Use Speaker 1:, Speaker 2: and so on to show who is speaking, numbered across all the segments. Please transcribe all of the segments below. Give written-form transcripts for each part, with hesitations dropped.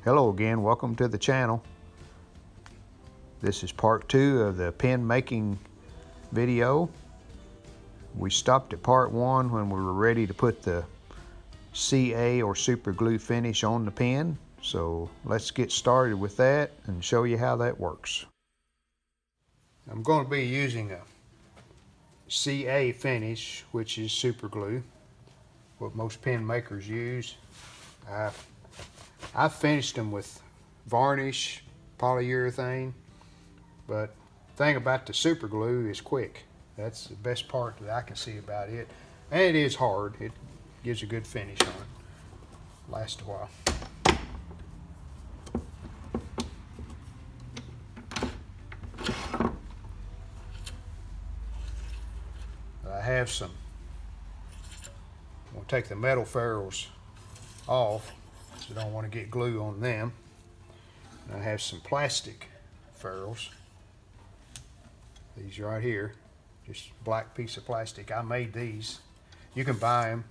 Speaker 1: Hello again, welcome to the channel. This is part 2 of the pen making video. We stopped at part 1 when we were ready to put the CA or super glue finish on the pen. So let's get started with that and show you how that works. I'm going to be using a CA finish, which is super glue, what most pen makers use. I've finished them with varnish, polyurethane, but the thing about the super glue is quick. That's the best part that I can see about it. And it is hard. It gives a good finish on it. Lasts a while. I have some. I'm going to take the metal ferrules off. I don't want to get glue on them. And I have some plastic ferrules. These right here, just black piece of plastic. I made these. You can buy them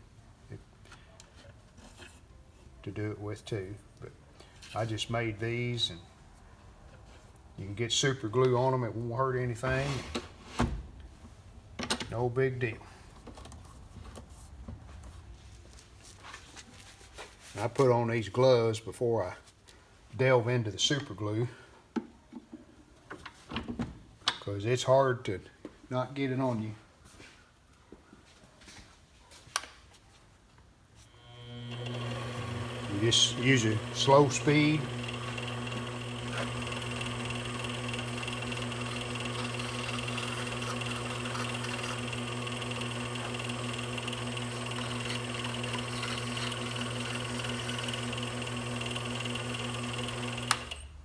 Speaker 1: to do it with too, but I just made these, and you can get super glue on them. It won't hurt anything. No big deal. I put on these gloves before I delve into the super glue, because it's hard to not get it on you. You just use a slow speed.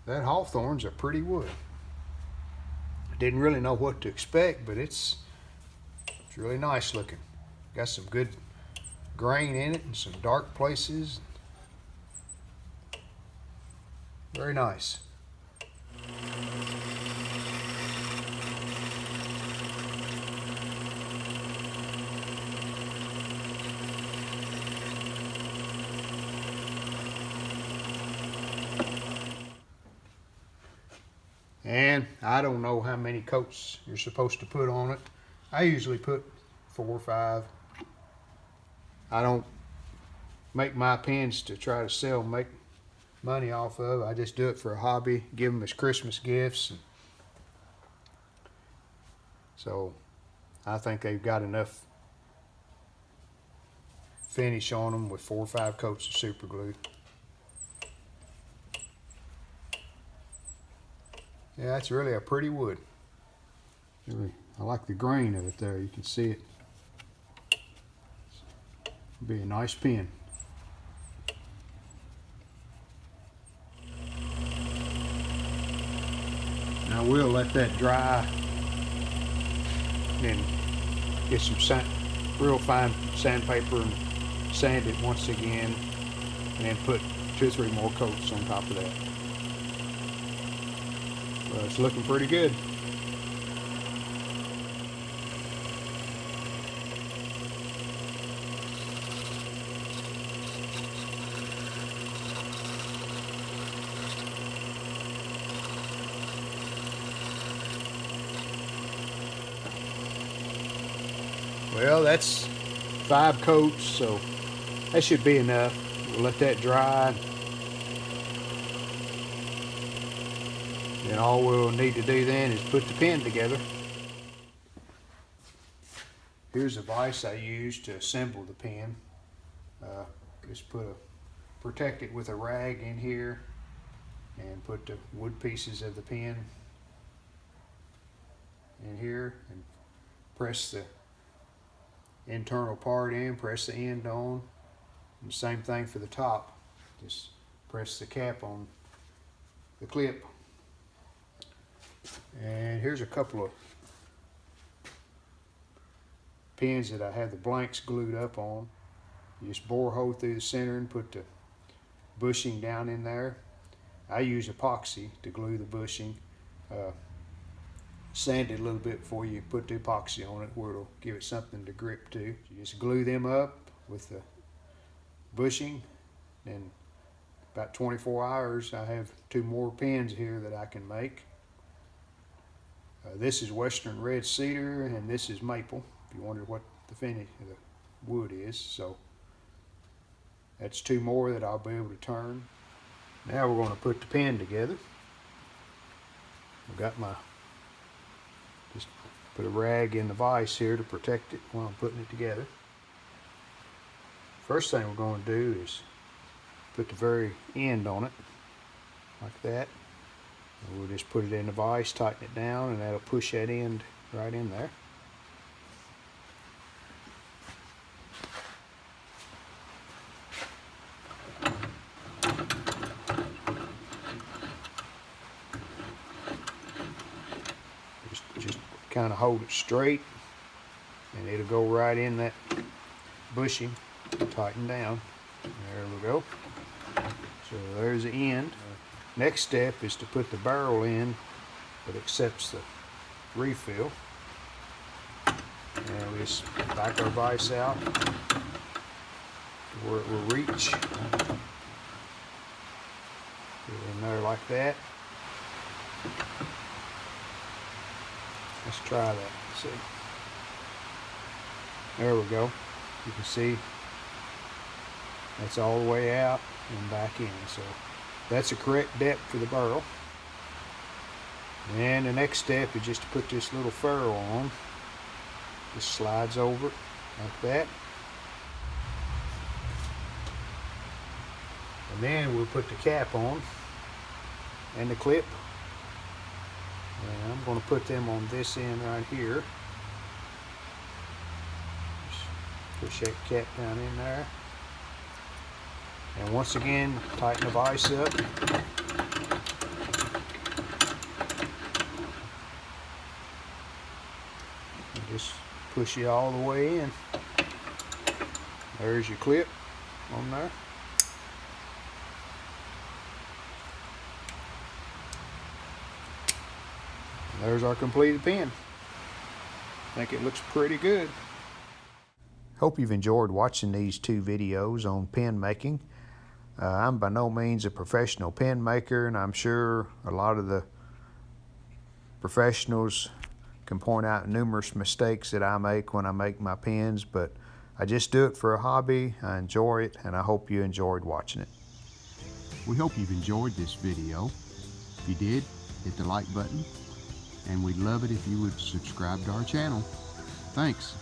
Speaker 1: That Hawthorn's a pretty wood. I didn't really know what to expect, but it's really nice looking. Got some good grain in it and some dark places. Very nice. And I don't know how many coats you're supposed to put on it. I usually put 4 or 5. I don't make my pens to try to sell, make money off of. I just do it for a hobby, give them as Christmas gifts. And so I think they've got enough finish on them with 4 or 5 coats of super glue. Yeah, it's really a pretty wood. Really, I like the grain of it there. You can see it. It'll be a nice pen. Now we'll let that dry, and then get some real fine sandpaper and sand it once again, and then put 2 or 3 more coats on top of that. Well, it's looking pretty good. Well, that's 5 coats, so that should be enough. We'll let that dry. And all we'll need to do then is put the pen together. Here's the vise I use to assemble the pen. Just protect it with a rag in here, and put the wood pieces of the pen in here, and press the internal part in, press the end on, and the same thing for the top. Just press the cap on the clip. And here's a couple of pins that I have the blanks glued up on. You just bore a hole through the center and put the bushing down in there. I use epoxy to glue the bushing. Sand it a little bit before you put the epoxy on it, where it'll give it something to grip to. You just glue them up with the bushing, and about 24 hours, I have 2 more pens here that I can make. This is Western Red Cedar and this is Maple, if you wonder what the finish of the wood is. So that's 2 more that I'll be able to turn. Now we're going to put the pen together. I've got just put a rag in the vise here to protect it while I'm putting it together. First thing we're going to do is put the very end on it, like that. And we'll just put it in the vise, tighten it down, and that'll push that end right in there. Just kind of hold it straight, and it'll go right in that bushing, tighten down. There we go. So there's the end. Next step is to put the barrel in that accepts the refill. And we just back our vise out to where it will reach. Get in there like that. Let's try that. See. There we go. You can see that's all the way out and back in. So that's the correct depth for the barrel. And the next step is just to put this little ferrule on. Just slides over it like that. And then we'll put the cap on and the clip. And I'm going to put them on this end right here. Just push that cap down in there. And once again, tighten the vise up. And just push it all the way in. There's your clip on there. And there's our completed pen. I think it looks pretty good. Hope you've enjoyed watching these 2 videos on pen making. I'm by no means a professional pen maker, and I'm sure a lot of the professionals can point out numerous mistakes that I make when I make my pens, but I just do it for a hobby. I enjoy it, and I hope you enjoyed watching it. We hope you've enjoyed this video. If you did, hit the like button, and we'd love it if you would subscribe to our channel. Thanks.